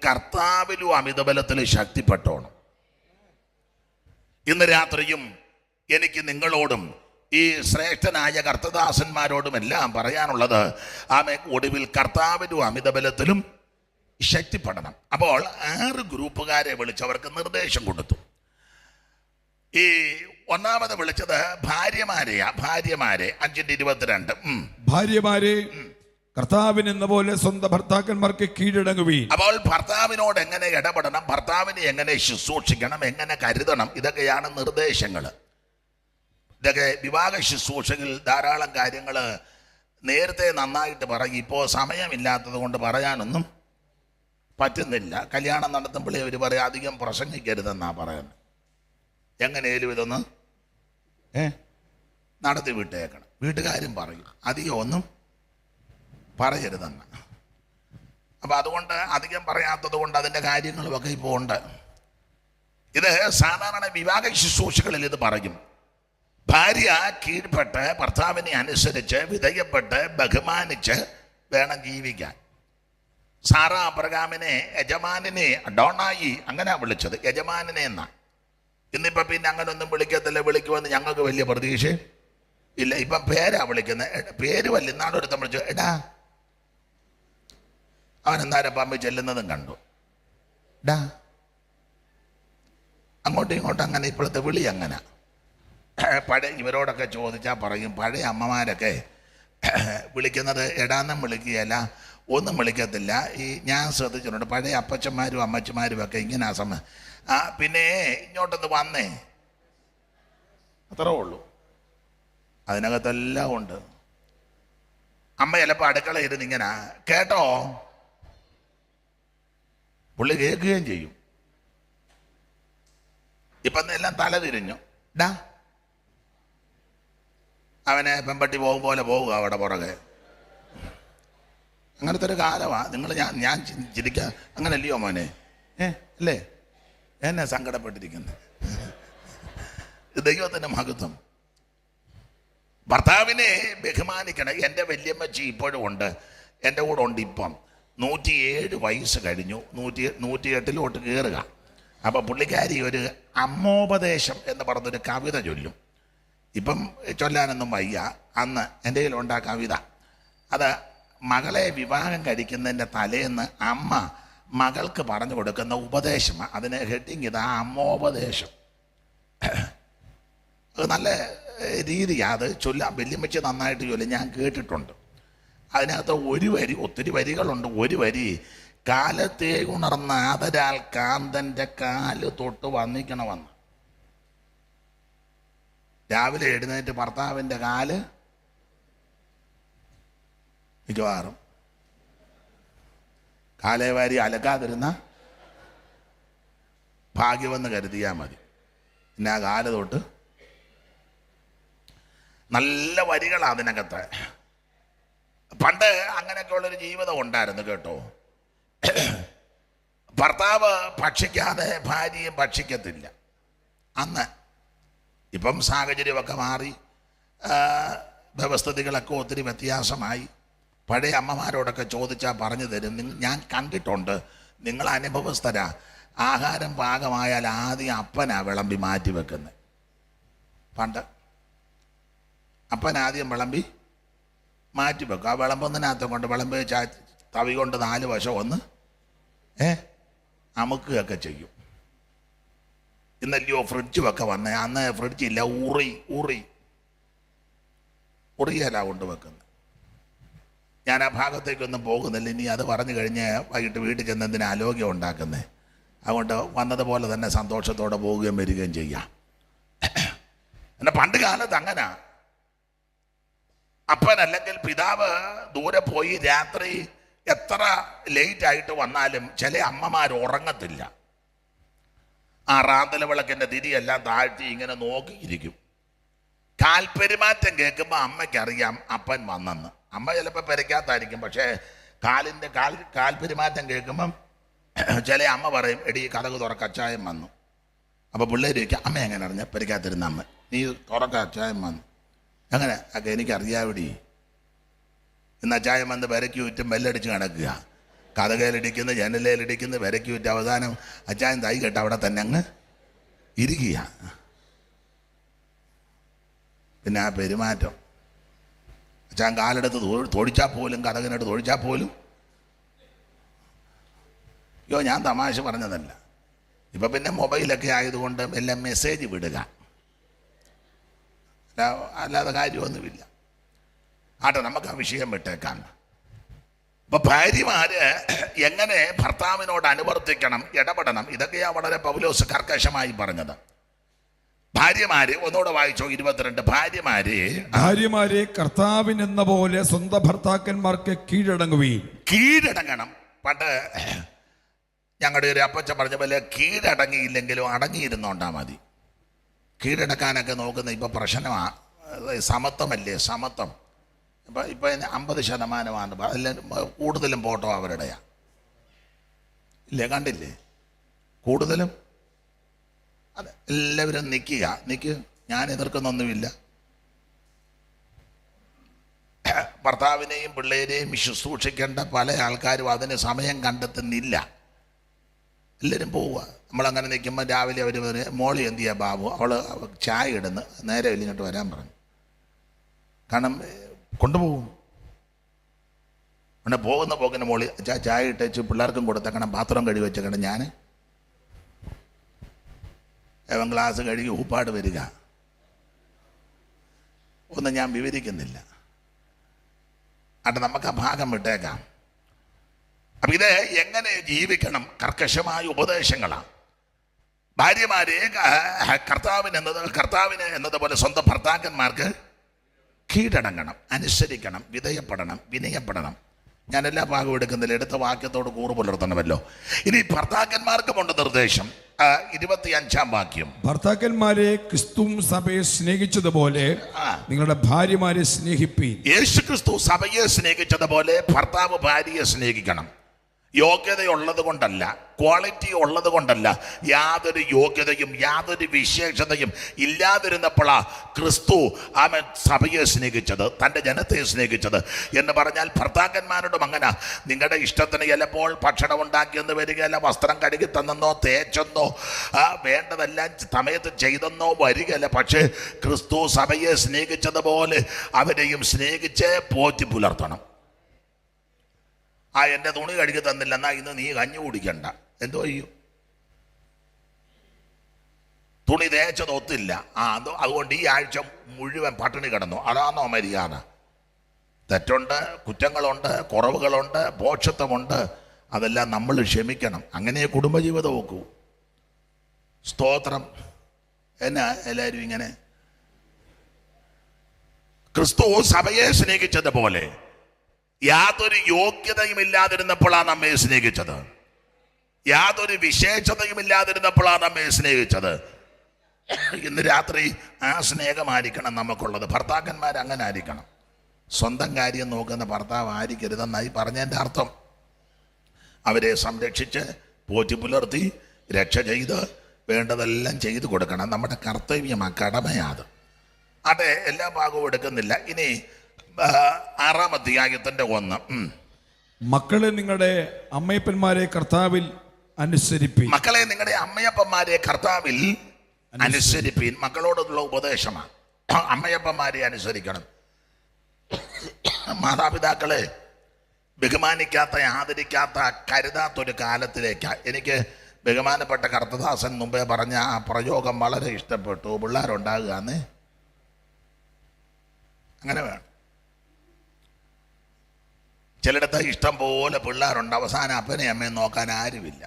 കർത്താവിലും അമിതബലത്തിൽ ശക്തിപ്പെട്ടോണം. ഇന്ന് രാത്രിയും എനിക്ക് നിങ്ങളോടും ഈ ശ്രേഷ്ഠനായ കർത്തദാസന്മാരോടും എല്ലാം പറയാനുള്ളത്, ഒടുവിൽ കർത്താവിലും അമിതബലത്തിലും ശക്തിപ്പെടണം. അപ്പോൾ 6 ഗ്രൂപ്പുകാരെ വിളിച്ചവർക്ക് നിർദ്ദേശം കൊടുത്തു. ഈ ഒന്നാമത് വിളിച്ചത് ഭാര്യമാരെയാ. ഭാര്യമാരെ 5:22 ഭാര്യമാരെ കർത്താവിനെന്ന പോലെ സ്വന്തം ഭർത്താക്കന്മാർക്ക് കീഴടങ്ങുവീൻ. അപ്പോൾ ഭർത്താവിനോട് എങ്ങനെ ഇടപെടണം, ഭർത്താവിനെ എങ്ങനെ ശുശ്രൂഷിക്കണം, എങ്ങനെ കരുതണം, ഇതൊക്കെയാണ് നിർദ്ദേശങ്ങൾ. ഇതൊക്കെ വിവാഹ ശുശ്രൂഷയിൽ ധാരാളം കാര്യങ്ങൾ നേരത്തെ നന്നായിട്ട് പറയും. ഇപ്പോൾ സമയമില്ലാത്തത് കൊണ്ട് പറയാനൊന്നും പറ്റുന്നില്ല. കല്യാണം നടത്തുമ്പോൾ ഇവർ പറയും അധികം പ്രസംഗിക്കരുതെന്നാ പറയുന്നത്. എങ്ങനെയാലും ഇതൊന്ന് നടത്തി വിട്ടേക്കണം. വീട്ടുകാരും പറയും അധികം ഒന്നും പറയരുതെന്ന്. അപ്പം അതുകൊണ്ട് അധികം പറയാത്തത് കൊണ്ട് അതിൻ്റെ കാര്യങ്ങളുമൊക്കെ ഇപ്പോൾ ഉണ്ട്. ഇത് സാധാരണ വിവാഹ ശുശ്രൂഷകളിൽ ഇത് പറയും. ഭാര്യ കീഴ്പ്പെട്ട് ഭർത്താവിനെ അനുസരിച്ച് വിധേയപ്പെട്ട് ബഹുമാനിച്ച് വേണം ജീവിക്കാൻ. സാറ അബ്രഹാമിനെ യജമാനിനെ അഡോണായി അങ്ങനെ വിളിച്ചത്, യജമാനിനെ എന്നാ. ഇന്നിപ്പം പിന്നെ അങ്ങനെ ഒന്നും വിളിക്കത്തില്ല. വിളിക്കുമെന്ന് ഞങ്ങൾക്ക് വലിയ പ്രതീക്ഷ ഇല്ല. ഇപ്പം പേരാ വിളിക്കുന്നത്. പേര് വല്ല ഇന്നാളൊരുത്തം വിളിച്ചു എടാ. അവൻ എന്തായാലും പമ്പി ചെല്ലുന്നതും കണ്ടു. ഡാ അങ്ങോട്ടും ഇങ്ങോട്ടും അങ്ങനെ. ഇപ്പോഴത്തെ വിളി അങ്ങനെ. പഴയ ഇവരോടൊക്കെ ചോദിച്ചാൽ പറയും, പഴയ അമ്മമാരൊക്കെ വിളിക്കുന്നത് എടാന്നും വിളിക്കുകയല്ല, ഒന്നും വിളിക്കത്തില്ല. ഈ ഞാൻ ശ്രദ്ധിച്ചിട്ടുണ്ട് പഴയ അപ്പച്ചന്മാരും അമ്മച്ചമാരും ഒക്കെ ഇങ്ങനെ ആ സമയം പിന്നെ ഇങ്ങോട്ടൊന്ന് വന്നേ, അത്രേ ഉള്ളൂ. അതിനകത്തെല്ലാം ഉണ്ട്. അമ്മ ചിലപ്പോൾ അടുക്കള ഇരുന്ന് ഇങ്ങനെ കേട്ടോ, പുള്ളി കേൾക്കുകയും ചെയ്യും. ഇപ്പം എല്ലാം തല തിരിഞ്ഞു. ഡാ അവനെ പെമ്പട്ടി പോകും പോലെ പോകുക അവിടെ പുറകെ. അങ്ങനത്തെ ഒരു കാലമാണ്. നിങ്ങൾ ഞാൻ ചിരിക്കാം. അങ്ങനല്ലയോ മോനെ? അല്ലേ? എന്നെ സങ്കടപ്പെട്ടിരിക്കുന്നത്. ദൈവത്തിൻ്റെ മഹത്വം. ഭർത്താവിനെ ബഹുമാനിക്കണം. എൻ്റെ വല്യമ്മച്ചി ഇപ്പോഴും ഉണ്ട്, എൻ്റെ കൂടെ ഉണ്ട്. ഇപ്പം 107 വയസ്സ് കഴിഞ്ഞു. 108 കയറുക. അപ്പം പുള്ളിക്കാരി ഒരു അമ്മോപദേശം എന്ന് പറഞ്ഞൊരു കവിത ചൊല്ലും. ഇപ്പം ചൊല്ലാനൊന്നും വയ്യ. അന്ന് എൻ്റെ കയ്യിലുണ്ട് ആ കവിത. അത് മകളെ വിവാഹം കഴിക്കുന്നതിൻ്റെ തലേന്ന് അമ്മ മകൾക്ക് പറഞ്ഞു കൊടുക്കുന്ന ഉപദേശമാണ്. അതിന് ഹെഡിങ് ഇതാ, അമ്മോപദേശം. അത് നല്ല രീതിയാണ്. അത് ചൊല്ലാം. വല്യമ്മച്ചി നന്നായിട്ട് ചൊല്ലും, ഞാൻ കേട്ടിട്ടുണ്ട്. അതിനകത്ത് ഒരു വരി, ഒത്തിരി വരികളുണ്ട്. ഒരു വരി, കാലത്തേ ഉണർന്ന ആദരാൽ കാന്തൻ്റെ കാല് തൊട്ട് വന്നിക്കണമെന്ന്. രാവിലെ എഴുന്നേറ്റ് ഭർത്താവിൻ്റെ കാല് മിക്കവാറും കാലേ വാരി അലക്കാതിരുന്ന ഭാഗ്യമെന്ന് കരുതിയാൽ മതി. പിന്നെ ആ കാല് തൊട്ട് നല്ല വരികളാണ് അതിനകത്ത്. പണ്ട് അങ്ങനെയൊക്കെയുള്ളൊരു ജീവിതം ഉണ്ടായിരുന്നു കേട്ടോ. ഭർത്താവ് ഭക്ഷിക്കാതെ ഭാര്യയും ഭക്ഷിക്കത്തില്ല അന്ന്. ഇപ്പം സാഹചര്യമൊക്കെ മാറി, വ്യവസ്ഥിതികളൊക്കെ ഒത്തിരി വ്യത്യാസമായി. പഴയ അമ്മമാരോടൊക്കെ ചോദിച്ചാൽ പറഞ്ഞു തരും. ഞാൻ കണ്ടിട്ടുണ്ട്, നിങ്ങൾ അനുഭവസ്ഥരാ. ആഹാരം പാകമായാൽ ആദ്യം അപ്പനാ വിളമ്പി മാറ്റി വെക്കുന്നത്. പണ്ട് അപ്പൻ ആദ്യം വിളമ്പി മാറ്റി വെക്കും. ആ വിളമ്പൊന്നിനകത്ത് കൊണ്ട് വിളമ്പ് തവി കൊണ്ട് 4 വശം ഒന്ന് അമുക്കുകയൊക്കെ ചെയ്യും. ഇന്നല്ലയോ ഫ്രിഡ്ജുമൊക്കെ വന്നേ. അന്ന് ഫ്രിഡ്ജില്ല, ഉറിയല കൊണ്ടുവെക്കുന്നത്. ഞാൻ ആ ഭാഗത്തേക്കൊന്നും പോകുന്നില്ല. ഇനി അത് പറഞ്ഞു കഴിഞ്ഞ് വൈകിട്ട് വീട്ടിൽ ചെന്നതിന് ആരോഗ്യം ഉണ്ടാക്കുന്നത്. അതുകൊണ്ട് വന്നതുപോലെ തന്നെ സന്തോഷത്തോടെ പോവുകയും വരികയും ചെയ്യാം. എന്നെ പണ്ട് കാലത്ത് അങ്ങനെ അപ്പൻ അല്ലെങ്കിൽ പിതാവ് ദൂരെ പോയി രാത്രി എത്ര ലേറ്റായിട്ട് വന്നാലും ചില അമ്മമാർ ഉറങ്ങത്തില്ല. ആ റാന്തല വിളക്കിൻ്റെ തിരിയെല്ലാം താഴ്ത്തി ഇങ്ങനെ നോക്കിയിരിക്കും. കാൽപ്പെരുമാറ്റം കേൾക്കുമ്പോൾ അമ്മയ്ക്കറിയാം അപ്പൻ വന്നെന്ന്. അമ്മ ചിലപ്പോൾ പെരയ്ക്കാത്തായിരിക്കും, പക്ഷേ കാൽപ്പെരുമാറ്റം കേൾക്കുമ്പം ചില അമ്മ പറയും എടി കഥക് തുറക്ക, അച്ചായം വന്നു. അപ്പോൾ പിള്ളേർ ചോദിക്കാം അമ്മ എങ്ങനെ അറിഞ്ഞ പെരയ്ക്കാത്തിരുന്ന അമ്മ, നീ തുറക്ക അച്ചായം വന്നു. അങ്ങനെ ഒക്കെ എനിക്കറിയാവിടി. ഇന്ന് അച്ചായം വന്ന് പെരയ്ക്ക് ചുറ്റും ബെല്ലടിച്ച് കിടക്കുക. കതകയിലിടിക്കുന്നു, ജനലയിലിടിക്കുന്നു, വിരക്കി വിറ്റ് അവസാനം അച്ചായൻ തൈ കെട്ട് അവിടെ തന്നെ അങ്ങ് ഇരിക്കുക. പിന്നെ ആ പെരുമാറ്റം, അച്ചാൻ കാലെടുത്ത് തൊഴിച്ചാൽ പോലും, കതകിനടുത്ത് തൊഴിച്ചാൽ പോലും, അയ്യോ ഞാൻ തമാശ പറഞ്ഞതല്ല. ഇപ്പം പിന്നെ മൊബൈലൊക്കെ ആയതുകൊണ്ട് എല്ലാം മെസ്സേജ് വിടുക, അല്ലാതെ കാര്യമൊന്നുമില്ല. ആട്ടെ, നമുക്ക് ആ വിഷയം വിട്ടേക്കാം. അപ്പൊ ഭാര്യമാര് എങ്ങനെ ഭർത്താവിനോട് അനുവർത്തിക്കണം, ഇടപെടണം, ഇതൊക്കെയാ വളരെ പൗലോസ് കർക്കശമായി പറഞ്ഞത്. ഭാര്യമാര്, ഒന്നുകൂടെ വായിച്ചോ 22. ഭാര്യമാരെ കർത്താവിനെന്ന പോലെ സ്വന്തം ഭർത്താക്കന്മാർക്ക് കീഴടങ്ങണം. പണ്ട് ഞങ്ങളുടെ ഒരു അപ്പച്ചൻ പറഞ്ഞ പോലെ കീഴടങ്ങിയില്ലെങ്കിലും അടങ്ങിയിരുന്നോണ്ടാ മതി. കീഴടക്കാനൊക്കെ നോക്കുന്ന ഇപ്പൊ പ്രശ്നമാണ്. സമത്വമല്ലേ, സമത്വം. ഇപ്പൊ 50% എല്ലാവരും കൂടുതലും ഫോട്ടോ അവരുടെയാ, ഇല്ലേ? കണ്ടില്ലേ? കൂടുതലും അതെ, എല്ലാവരും നിൽക്കുക. ഞാൻ എതിർക്കുന്നൊന്നുമില്ല. ഭർത്താവിനെയും പിള്ളേരെയും ശുശ്രൂഷിക്കേണ്ട പല ആൾക്കാരും അതിന് സമയം കണ്ടെത്തുന്നില്ല. എല്ലാവരും പോവുക. നമ്മളങ്ങനെ നിൽക്കുമ്പോൾ രാവിലെ അവർ മോളി എന്ത് ചെയ്യാ ബാബു, അവൾ ചായ ഇടുന്നു, നേരെ ഇങ്ങോട്ട് വരാൻ പറഞ്ഞു. കാരണം കൊണ്ടുപോകും. പിന്നെ പോകുന്ന പോക്കിന് മോളി ചായ ഇട്ടേച്ച് പിള്ളേർക്കും കൊടുത്തേക്കണം, പാത്രം കഴുകി വെച്ചേക്കണം. ഞാൻ ഗ്ലാസ് കഴുകി ഊപ്പാട് വരിക. ഒന്നും ഞാൻ വിവരിക്കുന്നില്ല. അത് നമുക്ക് ആ ഭാഗം വിട്ടേക്കാം. അപ്പം ഇത് എങ്ങനെ ജീവിക്കണം, കർക്കശമായ ഉപദേശങ്ങളാണ്. ഭാര്യമാരെ കർത്താവിന് എന്നതുപോലെ സ്വന്തം ഭർത്താക്കന്മാർക്ക് കീഴടങ്ങണം, അനുസരിക്കണം, വിനയപ്പെടണം. ഞാൻ എല്ലാ ഭാഗവും എടുക്കുന്നില്ല, എടുത്ത വാക്യത്തോട് കൂറ് പുലർത്തണമല്ലോ. ഇനി ഭർത്താക്കന്മാർക്കുമുണ്ട് നിർദ്ദേശം. 25-ാം വാക്യം, ഭർത്താക്കന്മാരെ ക്രിസ്തുവും സഭയെ സ്നേഹിച്ചതുപോലെ നിങ്ങളുടെ ഭാര്യമാരെ സ്നേഹിപ്പീൻ. യേശു ക്രിസ്തു സഭയെ സ്നേഹിച്ചതുപോലെ ഭർത്താവ് ഭാര്യയെ സ്നേഹിക്കണം. യോഗ്യതയുള്ളത് കൊണ്ടല്ല, ക്വാളിറ്റി ഉള്ളത് കൊണ്ടല്ല, യാതൊരു യോഗ്യതയും യാതൊരു വിശേഷതയും ഇല്ലാതിരുന്നപ്പോഴാ ക്രിസ്തു അവൻ സഭയെ സ്നേഹിച്ചത്, തൻ്റെ ജനത്തെ സ്നേഹിച്ചത്. എന്ന് പറഞ്ഞാൽ ഭർത്താക്കന്മാരോടും അങ്ങനെ, നിങ്ങളുടെ ഇഷ്ടത്തിന് ചിലപ്പോൾ ഭക്ഷണം ഉണ്ടാക്കിയെന്ന് വരികയല്ല, വസ്ത്രം കഴുകി തന്നെന്നോ തേച്ചെന്നോ വേണ്ടതെല്ലാം സമയത്ത് ചെയ്തെന്നോ വരികയല്ല. പക്ഷേ ക്രിസ്തു സഭയെ സ്നേഹിച്ചതുപോലെ അവരെയും സ്നേഹിച്ച് പോറ്റി പുലർത്തണം. എൻ്റെ തുണി കഴുകി തന്നില്ല, എന്നാ ഇന്ന് നീ കഞ്ഞി കുടിക്കണ്ട, എന്തോ ചെയ്യും? തുണി തേച്ചത് ഒത്തില്ല, അതുകൊണ്ട് ഈ ആഴ്ച മുഴുവൻ പട്ടിണി കിടന്നു. അതാണോ മര്യാദ? തെറ്റുണ്ട്, കുറ്റങ്ങളുണ്ട്, കുറവുകളുണ്ട്, ഭോക്ഷത്വമുണ്ട്. അതെല്ലാം നമ്മൾ ക്ഷമിക്കണം. അങ്ങനെ കുടുംബജീവിതം നോക്കൂ. സ്തോത്രം. എന്നാ എല്ലാവരും ഇങ്ങനെ? ക്രിസ്തു സഭയെ സ്നേഹിച്ചതുപോലെ യാതൊരു യോഗ്യതയും ഇല്ലാതിരുന്നപ്പോഴാണ് നമ്മെ സ്നേഹിച്ചത്, യാതൊരു വിശേഷതയും ഇല്ലാതിരുന്നപ്പോഴാണ് നമ്മെ സ്നേഹിച്ചത്. ഇന്ന് രാത്രി ആ സ്നേഹമായിരിക്കണം നമുക്കുള്ളത്. ഭർത്താക്കന്മാർ അങ്ങനെ ആയിരിക്കണം. സ്വന്തം കാര്യം നോക്കുന്ന ഭർത്താവ് ആയിരിക്കരുതെന്നായി പറഞ്ഞതിൻ്റെ അർത്ഥം. അവരെ സംരക്ഷിച്ച് പോറ്റി പുലർത്തി രക്ഷ ചെയ്ത് വേണ്ടതെല്ലാം ചെയ്തു കൊടുക്കണം. നമ്മുടെ കർത്തവ്യമാണ്, കടമയാത്. അതെ, എല്ലാ ഭാഗവും എടുക്കുന്നില്ല. ഇനി 6-ാം അധ്യായത്തിന്റെ 1. മക്കളെ നിങ്ങളുടെ അമ്മയപ്പന്മാരെ കർത്താവിൽ അനുസരിപ്പീൻ. മക്കളെ നിങ്ങളുടെ അമ്മയപ്പന്മാരെ കർത്താവിൽ അനുസരിപ്പീൻ. മക്കളോടുള്ള ഉപദേശമാണ്. അമ്മയപ്പന്മാരെ അനുസരിക്കണം. മാതാപിതാക്കളെ ബഹുമാനിക്കാത്ത, ആദരിക്കാത്ത, കരുതാത്തൊരു കാലത്തിലേക്ക്. എനിക്ക് ബഹുമാനപ്പെട്ട കർത്തദാസൻ മുമ്പേ പറഞ്ഞ ആ പ്രയോഗം വളരെ ഇഷ്ടപ്പെട്ടു. പിള്ളേരുണ്ടാകുക എന്നേ, അങ്ങനെ വേണം. ചിലയിടത്ത് ഇഷ്ടം പോലെ പിള്ളേരുണ്ട്, അവസാനം അപ്പനെയും അമ്മയും നോക്കാൻ ആരുമില്ല.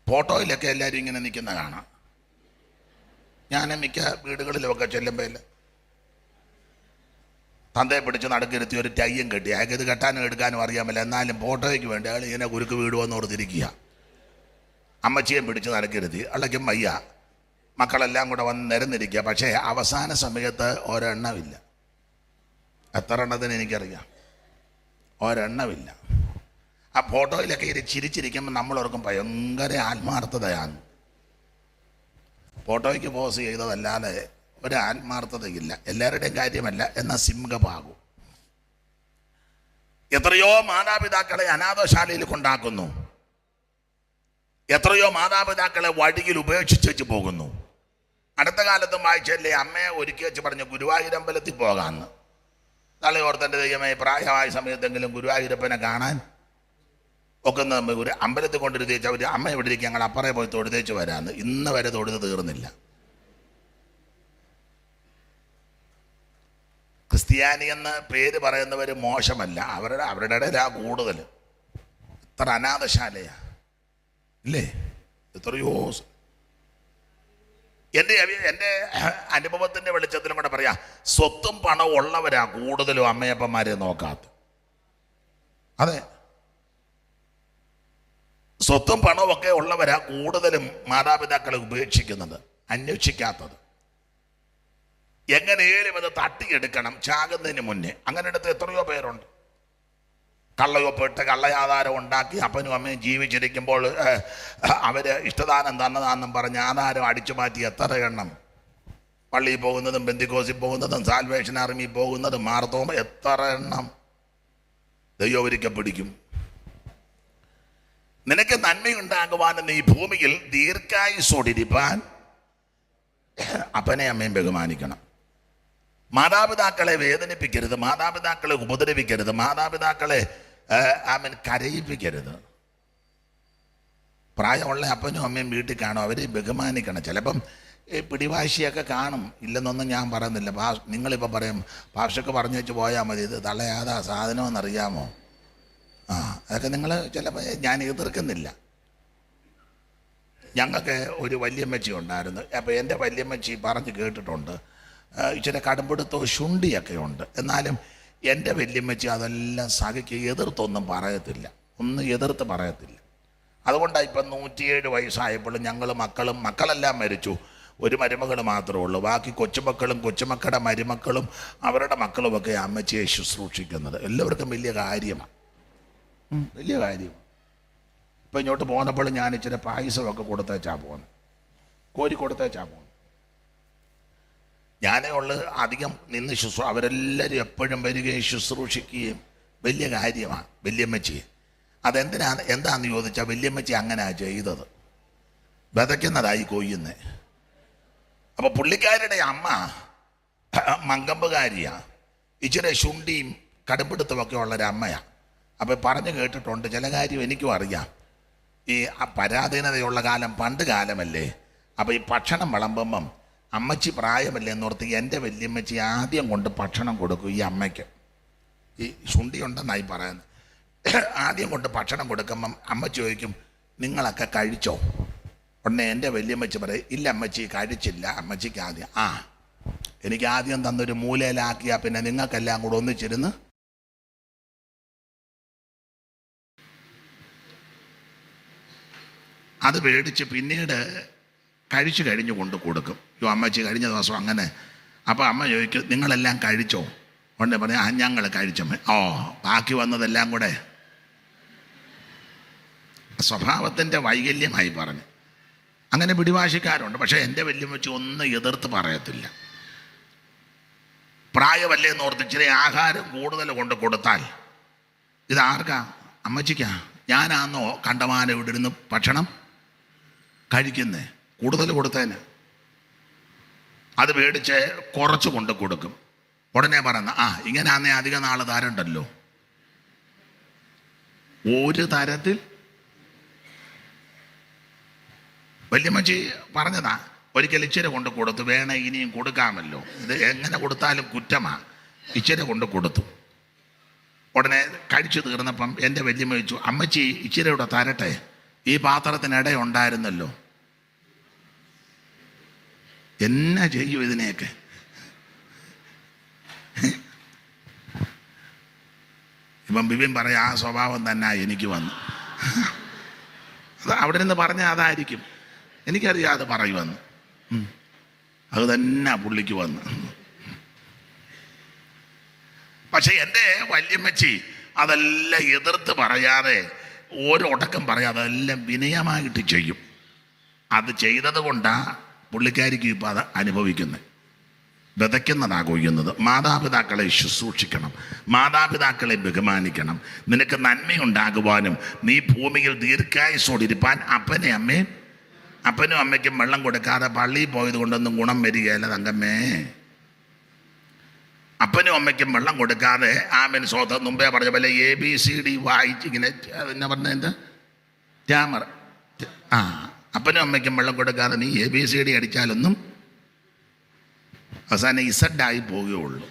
ഫോട്ടോയിലൊക്കെ എല്ലാവരും ഇങ്ങനെ നിൽക്കുന്ന കാണാം. ഞാൻ മിക്ക വീടുകളിലുമൊക്കെ ചെല്ലുമ്പോൾ തന്തയെ പിടിച്ച് നടുക്കിരുത്തി ഒരു ടൈയും കെട്ടി, അയാൾക്ക് ഇത് കെട്ടാനും എടുക്കാനും അറിയാമല്ല, എന്നാലും ഫോട്ടോയ്ക്ക് വേണ്ടി അയാൾ ഇങ്ങനെ കുരുക്ക് വീടുവെന്ന് ഓർത്തിരിക്കുക. അമ്മച്ചിയും പിടിച്ച് നടുക്കിരുത്തി, അള്ളയ്ക്കും വയ്യ, മക്കളെല്ലാം കൂടെ വന്ന് നിരന്നിരിക്കുക. പക്ഷേ അവസാന സമയത്ത് ഒരെണ്ണമില്ല. എത്ര എണ്ണത്തിന് എനിക്കറിയാം, ഒരെണ്ണമില്ല. ആ ഫോട്ടോയിലൊക്കെ ചിരിച്ചിരിക്കുമ്പോൾ നമ്മളോർക്കും ഭയങ്കര ആത്മാർത്ഥതയാണ്. ഫോട്ടോയ്ക്ക് പോസ് ചെയ്തതല്ലാതെ ഒരു ആത്മാർത്ഥതയില്ല. എല്ലാവരുടെയും കാര്യമല്ല, എന്നാൽ സിംഹഭാഗം. എത്രയോ മാതാപിതാക്കളെ അനാഥശാലയിൽ കൊണ്ടാക്കുന്നു. എത്രയോ മാതാപിതാക്കളെ വഴിയിൽ ഉപേക്ഷിച്ചു പോകുന്നു. അടുത്ത കാലത്തും വായിച്ചല്ലേ അമ്മയെ ഒരുക്കി വെച്ച് പറഞ്ഞു ഗുരുവായൂരമ്പലത്തിൽ പോകാമെന്ന്. തലയോർത്തൻ്റെ ദൈവമേ, പ്രായമായ സമയത്തെങ്കിലും ഗുരുവായൂരപ്പനെ കാണാൻ ഒക്കെ ഒരു അമ്പലത്തിൽ കൊണ്ടിരുത്തിച്ച് അവർ അമ്മ എവിടെ ഇരിക്കും, ഞങ്ങൾ അപ്പറേ പോയി തൊഴുതേച്ച് വരാമെന്ന്. ഇന്ന് വരെ തൊഴുത് തീർന്നില്ല. ക്രിസ്ത്യാനി എന്ന് പേര് പറയുന്നവർ മോശമല്ല, അവരുടെ ഇടയിലാ കൂടുതൽ. ഇത്ര അനാഥശാലയാ ഇല്ലേ? എത്രയോ എൻ്റെ അനുഭവത്തിൻ്റെ വെളിച്ചത്തിലും കൂടെ പറയാം, സ്വത്തും പണവും ഉള്ളവരാ കൂടുതലും അമ്മയപ്പന്മാരെ നോക്കാത്ത. അതെ, സ്വത്തും പണവും ഒക്കെ ഉള്ളവരാ കൂടുതലും മാതാപിതാക്കളെ ഉപേക്ഷിക്കുന്നത്, അന്വേഷിക്കാത്തത്. എങ്ങനെയും അത് തട്ടിയെടുക്കണം ചാകുന്നതിന് മുന്നേ. അങ്ങനെ എടുത്ത് എത്രയോ പേരുണ്ട്. കള്ളയൊപ്പിട്ട് കള്ളയാധാരം ഉണ്ടാക്കി അപ്പനും അമ്മയും ജീവിച്ചിരിക്കുമ്പോൾ അവർ ഇഷ്ടദാനം തന്നതാണെന്നും പറഞ്ഞ് ആധാരം അടിച്ചു മാറ്റി എത്ര എണ്ണം. പള്ളിയിൽ പോകുന്നതും പെന്തിക്കോസിൽ പോകുന്നതും സാൽവേഷൻ ആർമി പോകുന്നതും മാർത്തോമ എത്ര എണ്ണം. ദൈവം ഒരിക്കൽ പിടിക്കും. നിനക്ക് നന്മയുണ്ടാകുവാൻ ഈ ഭൂമിയിൽ ദീർഘായുസ്സോടിരിപ്പാൻ അപ്പനെ അമ്മയും ബഹുമാനിക്കണം. മാതാപിതാക്കളെ വേദനിപ്പിക്കരുത്, മാതാപിതാക്കളെ ഉപദ്രവിക്കരുത്, മാതാപിതാക്കളെ കരയിപ്പിക്കരുത്. പ്രായമുള്ള അപ്പനും അമ്മയും വീട്ടിൽ കാണും, അവരെ ബഹുമാനിക്കണം. ചിലപ്പം പിടിവാശിയൊക്കെ കാണും, ഇല്ലെന്നൊന്നും ഞാൻ പറയുന്നില്ല. നിങ്ങളിപ്പോൾ പറയും ഭാഷയ്ക്ക് പറഞ്ഞു വെച്ച് പോയാൽ മതി, ഇത് തളയാതാ സാധനമെന്നറിയാമോ? അതൊക്കെ നിങ്ങൾ ചിലപ്പോൾ ഞാൻ എതിർക്കുന്നില്ല. ഞങ്ങൾക്ക് ഒരു വല്യമ്മച്ചി ഉണ്ടായിരുന്നു. അപ്പോൾ എൻ്റെ വല്യമ്മച്ചി പറഞ്ഞ് കേട്ടിട്ടുണ്ട്, ഇച്ചിരി കടുംപിടുത്തവും ശുണ്ടിയൊക്കെ ഉണ്ട്. എന്നാലും എൻ്റെ വല്യമ്മച്ചി അതെല്ലാം സഹിക്ക് എതിർത്തൊന്നും പറയത്തില്ല, ഒന്നും എതിർത്ത് പറയത്തില്ല. അതുകൊണ്ടാണ് ഇപ്പം 107 വയസ്സായപ്പോഴും ഞങ്ങൾ മക്കളെല്ലാം മരിച്ചു, ഒരു മരുമകൾ മാത്രമേ ഉള്ളൂ. ബാക്കി കൊച്ചുമക്കളും കൊച്ചുമക്കളുടെ മരുമക്കളും അവരുടെ മക്കളുമൊക്കെ അമ്മച്ചിയെ ശുശ്രൂഷിക്കുന്നത്. എല്ലാവർക്കും വലിയ കാര്യമാണ്, വലിയ കാര്യം. ഇപ്പം ഇങ്ങോട്ട് പോകുന്നപ്പോൾ ഞാൻ ഇച്ചിരി പായസമൊക്കെ കൊടുത്തേച്ചാ പോകുന്നത്, കോരി കൊടുത്തേച്ചാ പോകുന്നത്. ഞാനേ ഉള്ളു അധികം നിന്ന് അവരെല്ലാവരും എപ്പോഴും വരികയും ശുശ്രൂഷിക്കുകയും വലിയ കാര്യമാണ് വല്യമ്മച്ചി. എന്താണെന്ന് ചോദിച്ചാൽ വല്യമ്മച്ചി അങ്ങനെയാണ് ചെയ്തത്, വിതയ്ക്കുന്നതായി കൊയ്യുന്നത്. അപ്പോൾ പുള്ളിക്കാരുടെ അമ്മ മങ്കമ്പുകാരിയാണ്, ഇച്ചിരി ശുണ്ടിയും കടുംപിടുത്തമൊക്കെ ഉള്ളൊരമ്മയാണ്. അപ്പോൾ പറഞ്ഞു കേട്ടിട്ടുണ്ട്, ചില കാര്യം എനിക്കും അറിയാം. ഈ പരാധീനതയുള്ള കാലം പണ്ട് കാലമല്ലേ. അപ്പോൾ ഈ ഭക്ഷണം വിളമ്പുമ്പം അമ്മച്ചി പ്രായമല്ലേ എന്നോർത്ത് എൻ്റെ വല്യമ്മച്ചി ആദ്യം കൊണ്ട് ഭക്ഷണം കൊടുക്കും ഈ അമ്മയ്ക്ക്. ഈ ശുണ്ടി ഉണ്ടെന്നായി പറയുന്നത്. ആദ്യം കൊണ്ട് ഭക്ഷണം കൊടുക്കുമ്പം അമ്മച്ചി ചോദിക്കും, നിങ്ങളൊക്കെ കഴിച്ചോ? ഉടനെ എൻ്റെ വല്യമ്മച്ചി പറയും, ഇല്ല അമ്മച്ചി കഴിച്ചില്ല. അമ്മച്ചിക്ക് ആദ്യം എനിക്ക് ആദ്യം തന്നൊരു മൂലയിലാക്കിയാൽ പിന്നെ നിങ്ങൾക്കെല്ലാം കൂടെ ഒന്നിച്ചിരുന്ന് അത് മേടിച്ച് പിന്നീട് കഴിച്ചു കഴിഞ്ഞ് കൊണ്ട് കൊടുക്കും. അമ്മച്ചി കഴിഞ്ഞ ദിവസം അങ്ങനെ. അപ്പോൾ അമ്മ ചോദിക്കും, നിങ്ങളെല്ലാം കഴിച്ചോ? ഉടനെ പറയാം, ഞങ്ങൾ കഴിച്ചമ്മ. ബാക്കി വന്നതെല്ലാം കൂടെ. സ്വഭാവത്തിൻ്റെ വൈകല്യമായി പറഞ്ഞു. അങ്ങനെ പിടിവാശിക്കാരുണ്ട്. പക്ഷേ എൻ്റെ വല്യമ്മച്ചി ഒന്നും എതിർത്ത് പറയത്തില്ല. പ്രായമല്ലേ എന്നോർത്ത് ഇച്ചിരി ആഹാരം കൂടുതൽ കൊണ്ട് കൊടുത്താൽ ഇതാർക്കാ? അമ്മച്ചിക്കാ. ഞാനാന്നോ കണ്ടമാനം ഇവിടെ ഇരുന്ന് ഭക്ഷണം കഴിക്കുന്നേ? കൂടുതൽ കൊടുത്തേന്. അത് മേടിച്ച് കുറച്ച് കൊണ്ട് കൊടുക്കും. ഉടനെ പറയുന്ന ഇങ്ങനെയാന്നേ അധിക നാൾ തരണ്ടല്ലോ. ഒരു തരത്തിൽ വല്യമ്മച്ചി പറഞ്ഞതാ. ഒരിക്കൽ ഇച്ചിരി കൊണ്ട് കൊടുത്തു, വേണേ ഇനിയും കൊടുക്കാമല്ലോ, ഇത് എങ്ങനെ കൊടുത്താലും കുറ്റമാണ്. ഇച്ചിരി കൊണ്ട് കൊടുത്തു. ഉടനെ കഴിച്ചു തീർന്നപ്പം എൻ്റെ വല്യമ്മ ചോദിച്ചു, അമ്മച്ചി ഇച്ചിരി ഇവിടെ തരട്ടെ, ഈ പാത്രത്തിനിട ഉണ്ടായിരുന്നല്ലോ. എന്നാ ചെയ്യൂ ഇതിനെയൊക്കെ? ഇപ്പം ബിബിൻ പറയാം, ആ സ്വഭാവം തന്നെ എനിക്ക് വന്നു. അത് അവിടെ നിന്ന് പറഞ്ഞാൽ അതായിരിക്കും, എനിക്കറിയാം അത് പറയുമെന്ന്. അത് തന്നെ പുള്ളിക്ക് വന്നു. പക്ഷെ എൻ്റെ വല്യമ്മച്ചി അതെല്ലാം എതിർത്ത് പറയാതെ, ഓരോ ഒടക്കം പറയാതെ അതെല്ലാം വിനയമായിട്ട് ചെയ്യും. അത് ചെയ്തത് കൊണ്ടാണ് പുള്ളിക്കാരിക്കും ഇപ്പം അത് അനുഭവിക്കുന്നത്. വിതയ്ക്കുന്നതാ കൊയ്യുന്നത്. മാതാപിതാക്കളെ ശുശ്രൂഷിക്കണം, മാതാപിതാക്കളെ ബഹുമാനിക്കണം. നിനക്ക് നന്മയുണ്ടാകുവാനും നീ ഭൂമിയിൽ ദീർഘായുസ്സോടിരിപ്പാൻ അപ്പനും അമ്മയ്ക്കും വെള്ളം കൊടുക്കാതെ പള്ളിയിൽ പോയത് കൊണ്ടൊന്നും ഗുണം വരികയില്ല തങ്കമ്മേ. അപ്പനും അമ്മയ്ക്കും വെള്ളം കൊടുക്കാതെ ആമൻ സ്വതം മുമ്പേ പറഞ്ഞ പോലെ ABCD വായിച്ച് ഇങ്ങനെ പിന്നെ പറഞ്ഞത് ഗ്രാമർ. അപ്പനും അമ്മയ്ക്കും വെള്ളം കൊടുക്കാതെ നീ ABCD അടിച്ചാലൊന്നും അവസാനം ഇസഡായി പോവുകയുള്ളൂ.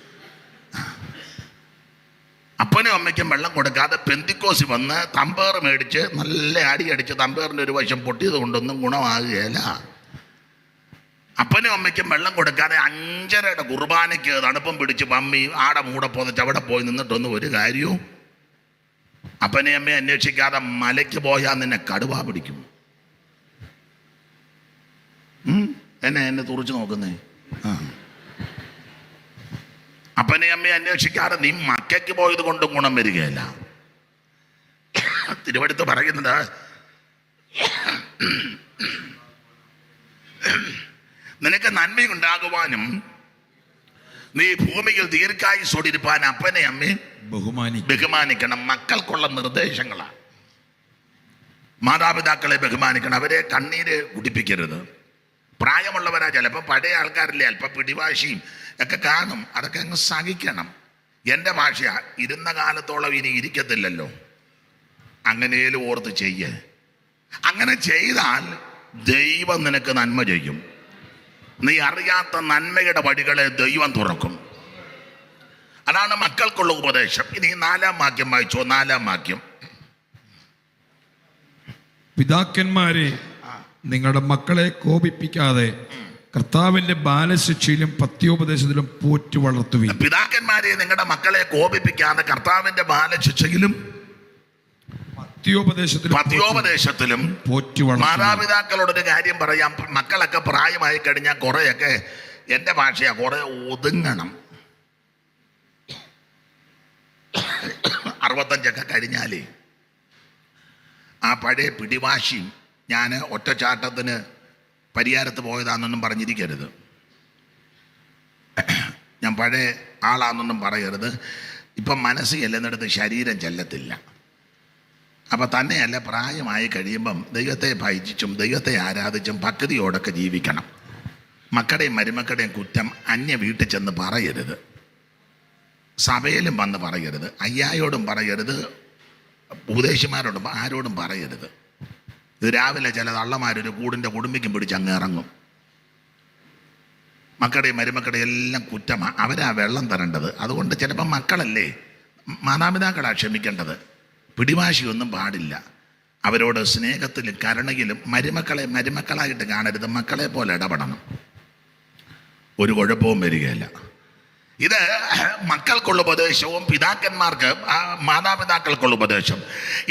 അപ്പനും അമ്മയ്ക്കും വെള്ളം കൊടുക്കാതെ പെന്തിക്കോസി വന്ന് തമ്പേർ മേടിച്ച് നല്ല അടിച്ച് തമ്പേറിൻ്റെ ഒരു വശം പൊട്ടിയത് കൊണ്ടൊന്നും ഗുണമാകുകയില്ല. അപ്പനും അമ്മയ്ക്കും വെള്ളം കൊടുക്കാതെ 5:30 കുർബാനയ്ക്ക് തണുപ്പം പിടിച്ച് പമ്മി ആടെ മൂടെ പോന്നിട്ട് അവിടെ പോയി നിന്നിട്ടൊന്നും ഒരു കാര്യവും. അപ്പനെ അമ്മയെ അന്വേഷിക്കാതെ മലയ്ക്ക് പോയാൽ നിന്നെ കടുവ പിടിക്കും. എന്നെ തുറച്ചു നോക്കുന്നേ. അപ്പനെ അമ്മയെ അന്വേഷിക്കാതെ നീ മക്കയ്ക്ക് പോയത് കൊണ്ടും ഗുണം വരികയില്ല. തിരുവെടുത്ത് പറയുന്നത് നിനക്ക് നന്മയുണ്ടാകുവാനും നീ ഭൂമിയിൽ ദീർഘായുസ്സോടിരിപ്പാൻ അപ്പനെ അമ്മയെ ബഹുമാനിക്കണം. മക്കൾക്കുള്ള നിർദ്ദേശങ്ങളാണ്. മാതാപിതാക്കളെ ബഹുമാനിക്കണം, അവരെ കണ്ണീര് കുടിപ്പിക്കരുത്. പ്രായമുള്ളവരാ, ചിലപ്പോൾ പഴയ ആൾക്കാരില്ലേ അല്പം പിടിവാശിയും ഒക്കെ കാണും, അതൊക്കെ അങ്ങ് സഹിക്കണം. എൻ്റെ ഭാഷ ഇരുന്ന കാലത്തോളം ഇനി ഇരിക്കത്തില്ലല്ലോ, അങ്ങനെയും ഓർത്ത് ചെയ്യ്. അങ്ങനെ ചെയ്താൽ ദൈവം നിനക്ക് നന്മ ചെയ്യും. നീ അറിയാത്ത നന്മയുടെ വഴികളെ ദൈവം തുറക്കും. അതാണ് മക്കൾക്കുള്ള ഉപദേശം. ഇനി 4-ാം വാക്യം വായിച്ചോ. 4-ാം വാക്യം. പിതാക്കന്മാരെ നിങ്ങളുടെ മക്കളെ കോപിപ്പിക്കാതെ കർത്താവിന്റെ ബാലശിക്ഷയിലും പത്യോപദേശത്തിലും പോറ്റി വളർത്തുവിൻ. പിതാക്കന്മാരെ നിങ്ങളുടെ മക്കളെ കോപിപ്പിക്കാതെ കർത്താവിന്റെ ബാലശിക്ഷയിലും പത്യോപദേശത്തിലും പോറ്റി വളർത്തുവിൻ. മാതാപിതാക്കളോടൊരു കാര്യം പറയാം. മക്കളൊക്കെ പ്രായമായി കഴിഞ്ഞാൽ കുറെയൊക്കെ, എൻ്റെ ഭാഷയാ, കുറെ ഒതുങ്ങണം. 65 കഴിഞ്ഞാലേ ആ പഴയ പിടിവാശിയും ഞാൻ ഒറ്റച്ചാട്ടത്തിന് പരിഹാരത്ത് പോയതാണെന്നൊന്നും പറഞ്ഞിരിക്കരുത്. ഞാൻ പഴയ ആളാണെന്നൊന്നും പറയരുത്. ഇപ്പം മനസ്സ് ചെല്ലുന്നിടത്ത് ശരീരം ചെല്ലത്തില്ല. അപ്പം തന്നെയല്ല, പ്രായമായി കഴിയുമ്പം ദൈവത്തെ ഭജിച്ചും ദൈവത്തെ ആരാധിച്ചും ഭക്തിയോടൊക്കെ ജീവിക്കണം. മക്കളുടെയും മരുമക്കളുടെയും കുറ്റം അന്യ വീട്ടിൽ ചെന്ന് പറയരുത്. സഭയിലും വന്ന് പറയരുത്. അയ്യായോടും പറയരുത്, ഉപദേശിമാരോടും ആരോടും പറയരുത്. ഇത് രാവിലെ ചില തള്ളമാരൊരു കൂടിൻ്റെ കുടുംബിക്കും പിടിച്ച് അങ്ങ് ഇറങ്ങും. മക്കളുടെയും മരുമക്കളുടെയും എല്ലാം കുറ്റമാണ്. അവരാ വെള്ളം തരേണ്ടത്. അതുകൊണ്ട് ചിലപ്പം മക്കളല്ലേ, മാതാപിതാക്കളാണ് ക്ഷമിക്കേണ്ടത്. പിടിവാശിയൊന്നും പാടില്ല. അവരോട് സ്നേഹത്തിലും കരുണയിലും മരുമക്കളെ മരുമക്കളായിട്ട് കാണരുത്. മക്കളെ പോലെ ഇടപെടണം. ഒരു കുഴപ്പവും വരികയില്ല. ഇത് മക്കൾക്കുള്ള ഉപദേശവും പിതാക്കന്മാർക്ക് മാതാപിതാക്കൾക്കുള്ള ഉപദേശം.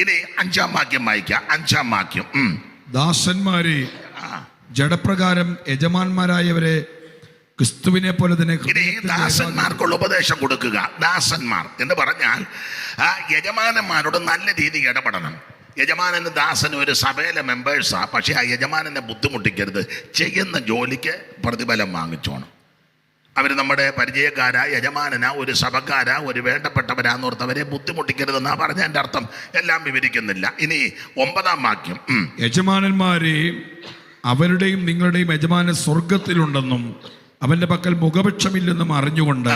ഇനി 5-ാം വാക്യം വായിക്കാം. 5-ാം വാക്യം. ദാസന്മാരെ ജഡപ്രകാരം യജമാന്മാരായവരെ ക്രിസ്തുവിനെ പോലെ തന്നെ. ഇനി ദാസന്മാർക്കുള്ള ഉപദേശം കൊടുക്കുക. ദാസന്മാർ എന്ന് പറഞ്ഞാൽ യജമാനന്മാരോട് നല്ല രീതിയിൽ ഇടപെടണം. യജമാനന് ദാസന് ഒരു സഭയിലെ മെമ്പേഴ്സാ, പക്ഷെ ആ യജമാനനെ ബുദ്ധിമുട്ടിക്കരുത്. ചെയ്യുന്ന ജോലിക്ക് പ്രതിഫലം വാങ്ങിച്ചോണം. അവർ നമ്മുടെ പരിചയക്കാരാ, യജമാനനാ, ഒരു സഭക്കാരാ, ഒരു വേണ്ടപ്പെട്ടവരാന്നോർത്തവരെ ബുദ്ധിമുട്ടിക്കരുതെന്നാ പറഞ്ഞ എൻ്റെ അർത്ഥം. എല്ലാം വിവരിക്കുന്നില്ല. ഇനി 9-ാം വാക്യം. യജമാനന്മാരെ അവരുടെയും നിങ്ങളുടെയും യജമാനൻ സ്വർഗത്തിലുണ്ടെന്നും അവന്റെ പക്കൽ മുഖപക്ഷമില്ലെന്നും അറിഞ്ഞുകൊണ്ട്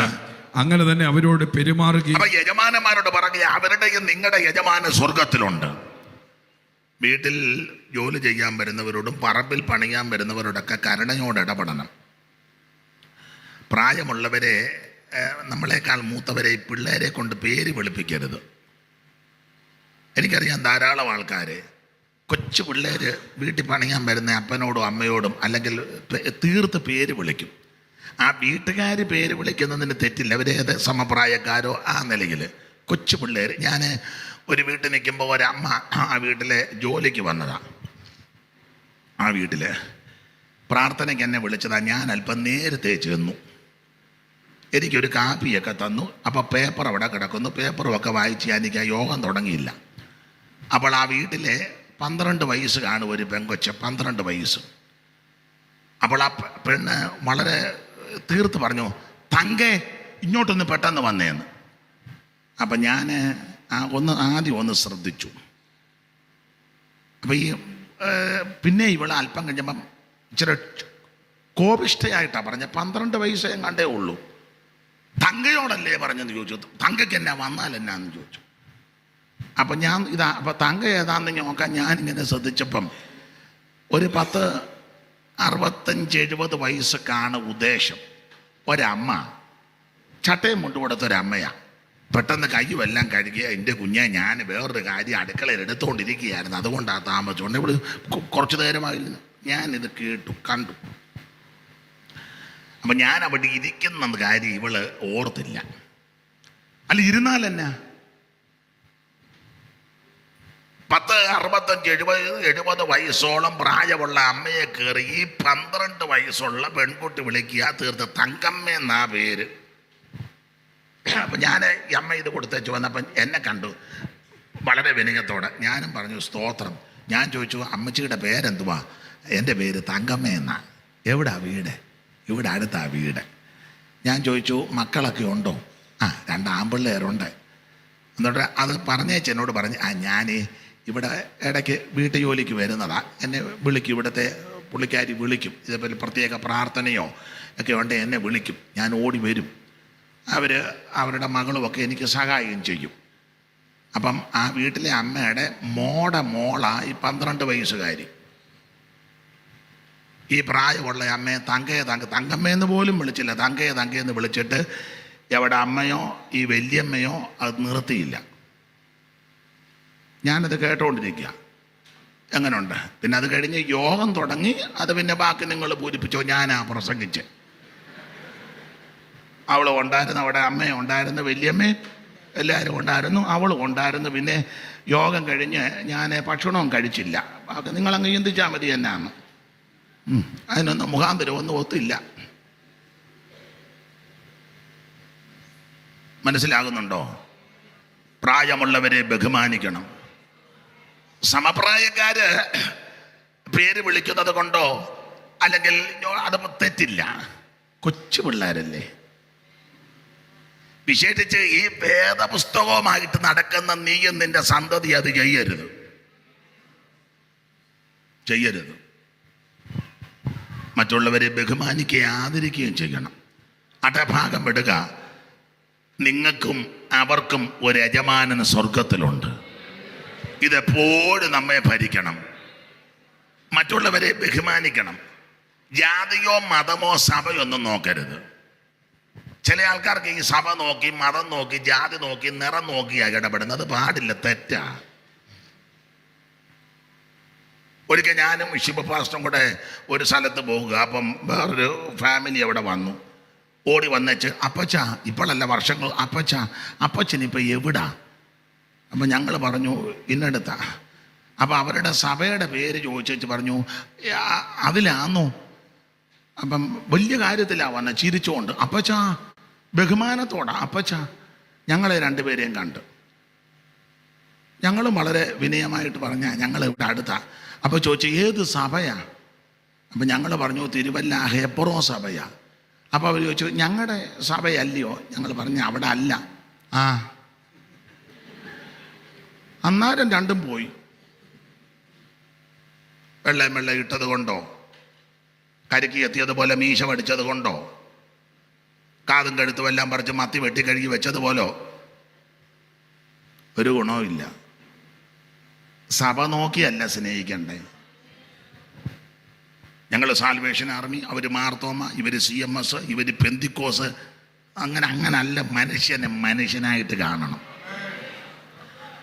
അങ്ങനെ തന്നെ അവരോട് പെരുമാറുകയും. അപ്പൊ യജമാനന്മാരോട് പറയുക, അവരുടെയും നിങ്ങളുടെ യജമാനൻ സ്വർഗത്തിലുണ്ട്. വീട്ടിൽ ജോലി ചെയ്യാൻ വരുന്നവരോടും പറമ്പിൽ പണിയാൻ വരുന്നവരോടൊക്കെ കരുണയോടെ ഇടപെടണം. പ്രായമുള്ളവരെ, നമ്മളെക്കാൾ മൂത്തവരെ, പിള്ളേരെ കൊണ്ട് പേര് വിളിപ്പിക്കരുത്. എനിക്കറിയാം ധാരാളം ആൾക്കാർ കൊച്ചു പിള്ളേർ വീട്ടിൽ പണിയാൻ വരുന്ന അപ്പനോടും അമ്മയോടും അല്ലെങ്കിൽ തീർത്ത് പേര് വിളിക്കും. ആ വീട്ടുകാർ പേര് വിളിക്കുന്നതിന് തെറ്റില്ല. അവരേത് സമപ്രായക്കാരോ ആ നിലയിൽ. കൊച്ചു പിള്ളേർ, ഞാൻ ഒരു വീട്ടിൽ നിൽക്കുമ്പോൾ ഒരമ്മ ആ വീട്ടിലെ ജോലിക്ക് വന്നതാണ്. ആ വീട്ടിൽ പ്രാർത്ഥനയ്ക്ക് എന്നെ വിളിച്ചതാണ്. ഞാൻ അല്പം നേരത്തെ ചെന്നു. എനിക്കൊരു കാപ്പിയൊക്കെ തന്നു. അപ്പോൾ പേപ്പർ അവിടെ കിടക്കുന്നു. പേപ്പറുമൊക്കെ വായിച്ച് എനിക്ക് ആ യോഗം തുടങ്ങിയില്ല. അപ്പോൾ ആ വീട്ടിലെ 12 വയസ്സ് കാണും ഒരു പെങ്കൊച്ച്, 12 വയസ്സ്. അപ്പോൾ ആ പെണ്ണ് വളരെ തീർത്ത് പറഞ്ഞു, തങ്കേ ഇങ്ങോട്ടൊന്ന് പെട്ടെന്ന് വന്നേന്ന്. അപ്പം ഞാൻ ആദ്യം ഒന്ന് ശ്രദ്ധിച്ചു. അപ്പം പിന്നെ ഇവളെ അല്പം കഴിഞ്ഞപ്പം ഇച്ചിരി കോപിഷ്ഠയായിട്ടാണ് പറഞ്ഞത്. 12 വയസ്സേ കണ്ടേ ഉള്ളൂ. തങ്കയോടല്ലേ പറഞ്ഞെന്ന് ചോദിച്ചു. തങ്കയ്ക്ക് എന്നാ വന്നാൽ എന്നാന്ന് ചോദിച്ചു. അപ്പം ഞാൻ അപ്പം തങ്ക ഏതാണെന്ന് നോക്കാൻ ഞാനിങ്ങനെ ശ്രദ്ധിച്ചപ്പം ഒരു 65-70 വയസ്സ് കാണും ഉദ്ദേശം. ഒരമ്മ ചട്ടയും മുണ്ട് കൊടുത്തൊരമ്മയാണ്. പെട്ടെന്ന് കയ്യുമെല്ലാം കഴുകിയ എൻ്റെ കുഞ്ഞെ ഞാൻ വേറൊരു കാര്യം അടുക്കളയിൽ എടുത്തുകൊണ്ടിരിക്കുകയായിരുന്നു, അതുകൊണ്ടാണ് താമസിച്ചുകൊണ്ട്. ഇവിടെ കുറച്ച് നേരമായിരുന്നു ഞാനിത് കണ്ടു. അപ്പം ഞാൻ അവിടെ ഇരിക്കുന്ന കാര്യം ഇവള് ഓർത്തില്ല. അല്ല, ഇരുന്നാലെന്നാ 65-70 വയസ്സോളം പ്രായമുള്ള അമ്മയെ കയറി ഈ 12 വയസ്സുള്ള പെൺകുട്ടി വിളിക്കുക, തീർത്ത് തങ്കമ്മ എന്നാ പേര്. അപ്പം ഞാൻ ഈ അമ്മ ഇത് കൊടുത്തേച്ച് വന്നപ്പം എന്നെ കണ്ടു വളരെ വിനയത്തോടെ. ഞാനും പറഞ്ഞു സ്തോത്രം. ഞാൻ ചോദിച്ചു, അമ്മച്ചിയുടെ പേരെന്തുവാ? എൻ്റെ പേര് തങ്കമ്മ എന്നാ. എവിടാ വീട്? ഇവിടെ അടുത്താ വീട്. ഞാൻ ചോദിച്ചു, മക്കളൊക്കെ ഉണ്ടോ? 2 ആൺപിള്ളേരുണ്ട്. എന്നിട്ട് അത് പറഞ്ഞേച്ച് എന്നോട് പറഞ്ഞ്, ഞാൻ ഇവിടെ ഇടയ്ക്ക് വീട്ടു ജോലിക്ക് വരുന്നതാ, എന്നെ വിളിക്കും, ഇവിടുത്തെ പുള്ളിക്കാരി വിളിക്കും. ഇതേപോലെ പ്രത്യേക പ്രാർത്ഥനയോ ഒക്കെ ഉണ്ട്, എന്നെ വിളിക്കും, ഞാൻ ഓടി വരും. അവരുടെ മകളുമൊക്കെ എനിക്ക് സഹായം ചെയ്യും. അപ്പം ആ വീട്ടിലെ അമ്മയുടെ മോളാ ഈ 12 വയസ്സുകാരി. ഈ പ്രായമുള്ള അമ്മയെ തങ്കമ്മയെന്ന് പോലും വിളിച്ചില്ല, തങ്കയെന്ന് വിളിച്ചിട്ട് എവിടെ അമ്മയോ ഈ വല്യമ്മയോ അത് നിർത്തിയില്ല. ഞാനത് കേട്ടോണ്ടിരിക്കുക. എങ്ങനെയുണ്ട്? പിന്നെ അത് കഴിഞ്ഞ് യോഗം തുടങ്ങി. അത് പിന്നെ ബാക്കി നിങ്ങൾ പൂരിപ്പിച്ചോ, ഞാനാ പ്രസംഗിച്ച്. അവൾ ഉണ്ടായിരുന്നു, അവിടെ അമ്മ ഉണ്ടായിരുന്നു, വല്യമ്മയും എല്ലാവരും ഉണ്ടായിരുന്നു, അവളും ഉണ്ടായിരുന്നു. പിന്നെ യോഗം കഴിഞ്ഞ് ഞാൻ ഭക്ഷണവും കഴിച്ചില്ല. അത് നിങ്ങളങ്ങ് ചിന്തിച്ചാൽ മതി എന്നാണ്. അതിനൊന്നും മുഖാന്തരം ഒന്നും ഒത്തില്ല. മനസ്സിലാകുന്നുണ്ടോ? പ്രായമുള്ളവരെ ബഹുമാനിക്കണം. സമപ്രായക്കാര് പേര് വിളിക്കുന്നത് കൊണ്ടോ അല്ലെങ്കിൽ അത് തെറ്റില്ല. കൊച്ചു പിള്ളേരല്ലേ. വിശേഷിച്ച് ഈ വേദപുസ്തകവുമായിട്ട് നടക്കുന്ന നീയും നിന്റെ സന്തതി അത് ചെയ്യരുത്. മറ്റുള്ളവരെ ബഹുമാനിക്കുകയും ആദരിക്കുകയും ചെയ്യണം. അടഭാഗം വിടുക. നിങ്ങൾക്കും അവർക്കും ഒരു യജമാനൻ സ്വർഗത്തിലുണ്ട്. ഇതെപ്പോഴും നമ്മെ ഭരിക്കണം. മറ്റുള്ളവരെ ബഹുമാനിക്കണം. ജാതിയോ മതമോ സഭയോ ഒന്നും നോക്കരുത്. ചില ആൾക്കാർക്ക് ഈ സഭ നോക്കി, മതം നോക്കി, ജാതി നോക്കി, നിറം നോക്കിയാണ് ഇടപെടുന്നത്. പാടില്ല, തെറ്റാ. ഒരിക്കൽ ഞാനും ഷിബ പാസ്റ്ററും കൂടെ ഒരു സ്ഥലത്ത് പോവുക. അപ്പം വേറൊരു ഫാമിലി അവിടെ വന്നു. ഓടി വന്നേച്ച്, അപ്പച്ച ഇപ്പോഴല്ല വർഷങ്ങൾ, അപ്പച്ചനിപ്പോൾ എവിടാ? അപ്പം ഞങ്ങൾ പറഞ്ഞു ഇന്നടുത്താ. അപ്പം അവരുടെ സഭയുടെ പേര് ചോദിച്ചു പറഞ്ഞു, അതിലാന്നോ? അപ്പം വലിയ കാര്യത്തിലാണ് വന്നത്, ചിരിച്ചുകൊണ്ട്. അപ്പച്ച ബഹുമാനത്തോടെ അപ്പച്ച ഞങ്ങളെ 2 പേരെയും കണ്ട്. ഞങ്ങളും വളരെ വിനയമായിട്ട് പറഞ്ഞ ഞങ്ങൾ ഇവിടെ അടുത്താ. അപ്പോൾ ചോദിച്ചു ഏത് സഭയാ? അപ്പം ഞങ്ങൾ പറഞ്ഞു തിരുവല്ല ഹെബ്രോൻ സഭയാ. അപ്പോൾ അവർ ചോദിച്ചു ഞങ്ങളുടെ സഭയല്ലയോ? ഞങ്ങൾ പറഞ്ഞു അവിടെ അല്ല. അന്നേരം രണ്ടും പോയി. വെള്ള ഇട്ടത് കൊണ്ടോ, കരിക്ക് എത്തിയതുപോലെ മീശ പഠിച്ചത് കൊണ്ടോ, കാതും കഴുത്തും എല്ലാം പറിച്ച് മത്തി വെട്ടി കഴുകി വെച്ചതുപോലോ ഒരു ഗുണവും ഇല്ല. സഭ നോക്കിയല്ല സ്നേഹിക്കണ്ടേ. ഞങ്ങൾ സാൽവേഷൻ ആർമി, അവർ മാർത്തോമ, ഇവർ CMS, ഇവർ പെന്തിക്കോസ്. അങ്ങനല്ല. മനുഷ്യനെ മനുഷ്യനായിട്ട് കാണണം.